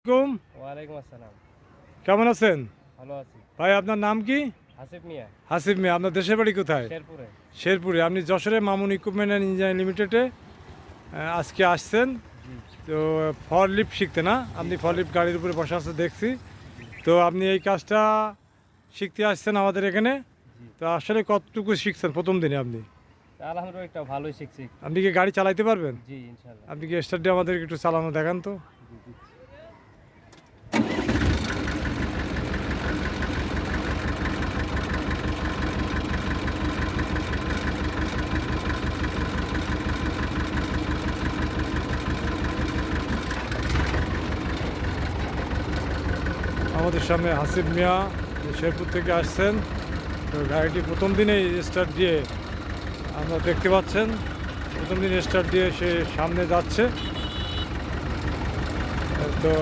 কুম ওয়ালাইকুম আসসালাম। কেমন আছেন? ভালো আছি। ভাই আপনার নাম কি? হাসিব মিয়া, হাসিব মিয়া। আপনার দেশের বাড়ি কোথায়? শেরপুরে। শেরপুরে। আপনি যশোরে মামুন ইকুইপমেন্ট অ্যান্ড ইঞ্জিনিয়ারিং লিমিটেডে আজকে আসছেন। জি তো ফর লিফট শিখতে না? আপনি ফর লিফট গাড়ির উপরে বসে আছে দেখছি। তো আপনি এই কাজটা শিখতে আসছেন আমাদের এখানে। জি। তো আসলে কতটুকু শিখছেন প্রথম দিনে আপনি? আলহামদুলিল্লাহ একটা ভালোই শিখছি। আপনি কি গাড়ি চালাইতে পারবেন? জি ইনশাল্লাহ। আপনি কি স্টার্ট দিয়ে আমাদেরকে একটু চালানো দেখান তো। জি দিচ্ছি। আমাদের সামনে হাসিব মিয়া শেরপুর থেকে আসছেন। তো গাড়িটি প্রথম দিনেই স্টার্ট দিয়ে আমরা দেখতে পাচ্ছেন, প্রথম দিন স্টার্ট দিয়ে সে সামনে যাচ্ছে। তো